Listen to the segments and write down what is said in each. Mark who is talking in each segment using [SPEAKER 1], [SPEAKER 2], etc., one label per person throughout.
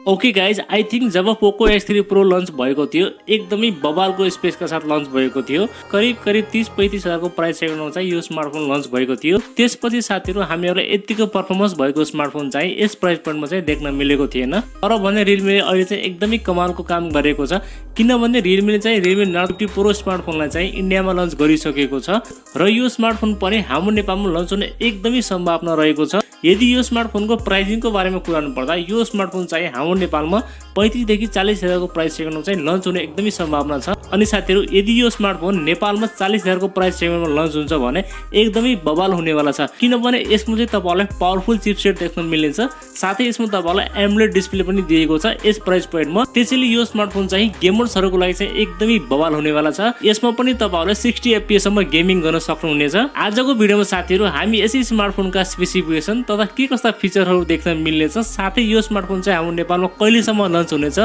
[SPEAKER 1] Okay guys, I think जब पोको X3 pro lunch भएको थियो एकदमै बबालको स्पेसका साथ लन्च भएको थियो। करिब 30-35 हजारको प्राइस सेगमेन्टमा चाहिँ यो स्मार्टफोन लन्च भएको थियो। त्यसपछि साथीहरु हामीहरुलाई यतिको परफर्मेन्स भएको स्मार्टफोन चाहिँ यस प्राइस पोइन्टमा चाहिँ देख्न मिलेको थिएन। तर भने Realme ले अहिले चाहिँ एकदमै कमालको काम गरेको छ, किनभने Realme ले चाहिँ Realme Narzo प्रो स्मार्टफोनलाई चाहिँ इन्डियामा लन्च गरिसकेको छ र यो स्मार्टफोन पनि हाम्रो नेपालमा लन्च हुने एकदमै सम्भावना रहेको छ। यदि यो स्मार्टफोनको प्राइसिङको बारेमा कुरा गर्नु पर्दा यो स्मार्टफोन चाहिँ हाम्रो नेपालमा 35 देखि 40 हजारको प्राइस सेगमेन्टमा चाहिँ लन्च हुने एकदमै सम्भावना छ। अनि साथीहरु, यदि यो स्मार्टफोन नेपालमा 40 हजारको प्राइस सेगमेन्टमा लन्च हुन्छ भने एकदमै बवाल हुनेवाला छ, किनभने यसमा चाहिँ तपाईहरुलाई पावरफुल चिपसेट देख्न मिल्नेछ। साथै यसमा तपाईहरुलाई एमोलेड डिस्प्ले पनि दिएको छ यस प्राइस पोइन्टमा। त्यसैले यो स्मार्टफोन चाहिँ गेमर्सहरुको लागि चाहिँ एकदमै बवाल हुनेवाला छ। यसमा पनि तपाईहरुले 60 fps सम्म गेमिङ गर्न सक्नुहुनेछ। आजको भिडियोमा साथीहरु हामी यसै स्मार्टफोनका स्पेसिफिकेसन तथा के कस्ता फिचरहरु देख्न मिल्नेछ, साथै यो स्मार्टफोन चाहिँ हाम्रो नेपालमा कहिलेसम्म लन्च हुनेछ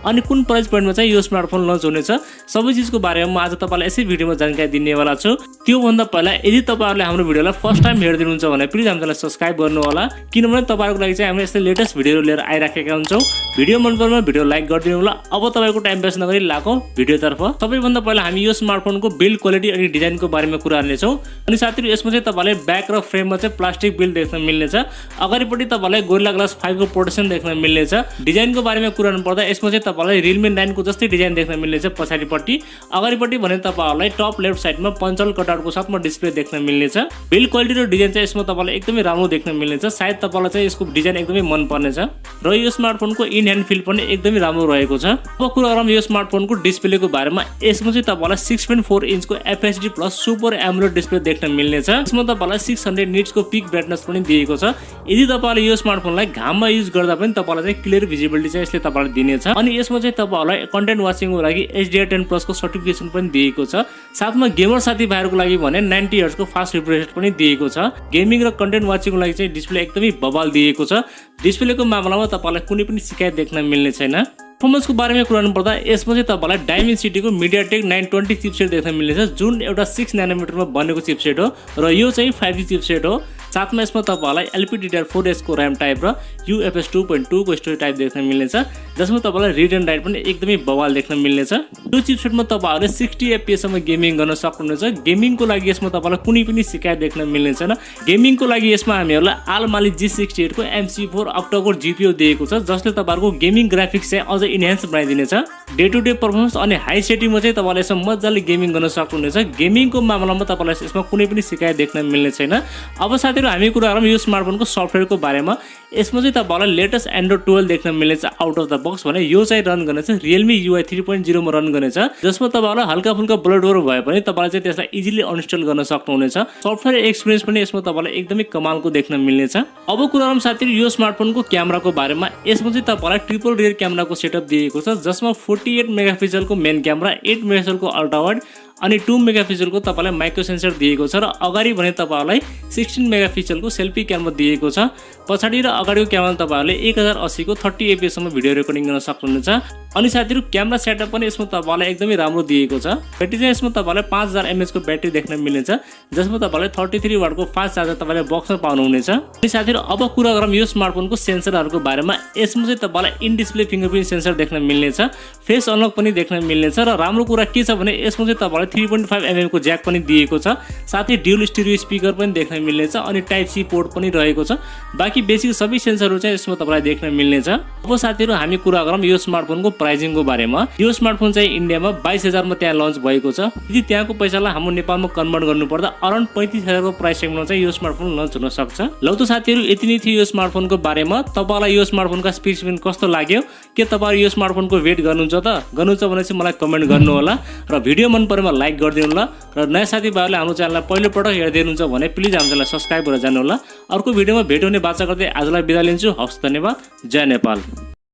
[SPEAKER 1] अनि कुन प्राइस पोइन्टमा चाहिँ यो स्मार्टफोन लन्च हुनेछ, सबै चीजको बारेमा म आज तपाईलाई यसै भिडियोमा जानकारी दिनेवाला छु। त्यो भन्दा पहिला यदि तपाईहरुले हाम्रो भिडियोलाई फर्स्ट टाइम हेर्दिनुहुन्छ भने प्लिज हामीलाई सब्स्क्राइब गर्नु होला, किनभने तपाईहरुको लागि चाहिँ हामी यस्तै लेटेस्ट भिडियोहरु लिएर आइराखेका हुन्छौं। भिडियो मन परेमा भिडियो लाइक गरिदिनु होला। अब तपाईको टाइम वेस्ट नगरी लागौं भिडियोतर्फ। सबैभन्दा पहिला हामी यो स्मार्टफोनको बिल्ड क्वालिटी अनि डिजाइनको बारेमा कुरा गर्नेछौं। अनि साथीहरु, यसमा चाहिँ तपाईले ब्याक र फ्रेममा चाहिँ प्लास्टिक बिल्ड देख्न मिल्नेछ। अगाडिपट्टि तपाईलाई गोरिल्ला ग्लास 5 को प्रोटेक्सन देख्न मिल्नेछ। डिजाइनको बारेमा कुरा गर्नु पर्दा यसमा चाहिँ तपाईलाई Realme 9 को जस्तै डिजाइन देख्न मिल्नेछ पछाडिपट्टि। अगाडिपट्टि भने तपाईहरुलाई टप लेफ्ट साइडमा पञ्चल कटआउटको साथमा डिस्प्ले देख्न मिल्नेछ। बिल्ड क्वालिटी र डिजाइन चाहिँ यसमा तपाईलाई एकदमै राम्रो देख्न मिल्नेछ। सायद तपाईलाई चाहिँ यसको डिजाइन एकदमै मन पर्नेछ र यो स्मार्टफोनको इन ह्यान्ड फिल पनि एकदमै राम्रो रहेको छ। अब कुरा गरौँ यो स्मार्टफोनको डिस्प्लेको बारेमा। यसमा चाहिँ तपाईलाई 6.4 इन्चको FHD plus super AMOLED display देख्न मिल्नेछ। यसमा तपाईलाई 600 निट्सको पिक ब्राइटनेस पनि दिएको छ। यदि तपाईले यो स्मार्टफोनलाई घाममा युज गर्दा पनि तपाईलाई चाहिँ क्लियर भिजिबिलिटी चाहिँ यसले तपाईलाई दिनेछ। अनि यसमा चाहिँ तपाईहरुलाई कन्टेन्ट वाचिङको लागि HDR10 प्लस को सर्टिफिकेसन पनि दिएको छ। साथमा गेमर साथीभाइहरुको लागि भने 90 हर्ट्ज को फास्ट रिफ्रेश रेट पनि दिएको छ। गेमिङ र कन्टेन्ट वाचिङको लागि चाहिँ डिस्प्ले एकदमै बवाल दिएको छ। डिस्प्लेको मामलामा तपाईलाई कुनै पनि शिकायत देख्न मिल्ने छैन। परफर्मेन्सको बारेमा कुरा गर्नु पर्दा यसमा चाहिँ तपाईलाई Dimensity को MediaTek 920 चिपसेट देख्न मिल्नेछ, जुन एउटा 6 नैनोमिटरमा बनेको चिपसेट हो र यो चाहिँ 5G चिपसेट हो। साथमा यसमा तपाईलाई LPDDR4H को RAM टाइप र UFS 2.2 को स्टोरेज टाइप देख्न मिल्नेछ, जसमा तपाईलाई रिड एन्ड राइट पनि एकदमै बवाल देख्न मिल्नेछ। यो चिपसेटमा तपाईहरुले 60 fps सम्म गेमिङ गर्न सक्नुहुनेछ। गेमिङको लागि यसमा तपाईलाई कुनै पनि शिकायत देख्न मिल्ने छैन। गेमिङको लागि यसमा हामीहरुलाई Almali G68 को MC4 octa-core GPU दिएको छ, जसले तपाईहरुको गेमिङ ग्राफिक्स चाहिँ अझ इन्हान्स बनाइदिनेछ। डे टु डे परफर्मेन्स अनि हाई सेटिङमा चाहिँ तपाईले यसमा मज्जाले गेमिङ गर्न सक्नुहुनेछ। गेमिङको मामलामा तपाईलाई यसमा कुनै पनि शिकायत देख्न मिल्ने छैन। अब साथीहरु, हामी कुरा गरौँ यो स्मार्टफोनको सफ्टवेयरको बारेमा। यसमा चाहिँ तपाईलाई लेटेस्ट एन्ड्रोइड 12 देख्न मिल्नेछ आउट अफ द बक्स भने यो चाहिँ रन गर्नेछ Realme UI 3.0 मा रन गर्नेछ, जसमा तपाईलाई हल्का फुल्का ब्लडवर भए पनि तपाईले चाहिँ त्यसलाई इजिली अनइन्स्टल गर्न सक्नुहुनेछ। सफ्टवेयर एक्सपिरियन्स पनि यसमा तपाईलाई एकदमै कमालको देख्न मिल्नेछ। अब कुरा गरौँ साथीहरु यो स्मार्टफोनको क्यामेराको बारेमा। यसमा चाहिँ तपाईलाई ट्रिपल रियर क्यामेराको सेटअप दिएको छ, जसमा 48 मेगापिक्सलको मेन क्यामेरा, 8 मेगापिक्सलको अल्ट्रा वाइड अनि 2 मेगापिक्सलको तपाईलाई माइक्रो सेन्सर दिएको छ र अगाडि भने तपाईलाई 16 मेगापिक्सलको सेल्फी क्यामेरा दिएको छ। पछाडी र अगाडिको क्यामेरा तपाईहरुले 1080 को 30 fps सम्म भिडियो रेकर्डिङ गर्न सक्नुहुनेछ। अनि साथीहरु, क्यामेरा सेटअप पनि यसमा तपाईलाई एकदमै राम्रो दिएको छ। ब्याट्री चाहिँ यसमा तपाईलाई 5000 mAh को ब्याट्री देख्न मिल्नेछ, जसमा तपाईलाई 33 वाट को फास्ट चार्जर तपाईले बक्समा पाउनुहुनेछ। अनि साथीहरु, अब कुरा गरौँ यो स्मार्टफोनको सेन्सरहरुको बारेमा। यसमा चाहिँ तपाईलाई इन डिस्प्ले फिंगरप्रिन्ट सेन्सर देख्न मिल्नेछ, फेस अनलक पनि देख्न मिल्नेछ र राम्रो कुरा के छ भने यसमा चाहिँ तपाईलाई 3.5 mm को ज्याक पनि दिएको छ। साथै ड्युअल स्टिरियो स्पिकर पनि देख्न मिल्नेछ अनि टाइप सी पोर्ट पनि रहेको छ। बाकी बेसिक सबै सेन्सरहरु चाहिँ यसमा तपाईलाई देख्न मिल्नेछ। अब साथीहरु, हामी कुरा गरौँ यो स्मार्टफोनको प्राइसिङको बारेमा। यो स्मार्टफोन चाहिँ इन्डियामा 22,000 मा त्यहाँ लन्च भएको छ। यदि त्यहाँको पैसालाई हाम्रो नेपालमा कन्भर्ट गर्नु पर्दा अराउन्ड 35,000 को प्राइस सेगमेन्टमा चाहिँ यो स्मार्टफोन लन्च हुन सक्छ। लौ त साथीहरु, यति नै थियो यो स्मार्टफोनको बारेमा। तपाईलाई यो स्मार्टफोनका स्पेसिफिकेसन कस्तो लाग्यो? के तपाईहरु यो स्मार्टफोनको वेट गर्नुहुन्छ त? गर्नुहुन्छ भने चाहिँ मलाई कमेन्ट गर्नु होला र भिडियो मन परेमा लाइक गरिदिनु होला। र नयाँ साथीभाइहरुले हाम्रो च्यानललाई पहिलो पटक हेर्दै हुनुहुन्छ भने प्लिज हाम्रो च्यानललाई सब्स्क्राइब गरेर जानु होला। अर्को भिडियोमा भेट हुने बाचा गर्दै आजलाई बिदा लिन्छु। हवस्, धन्यवाद। जय नेपाल।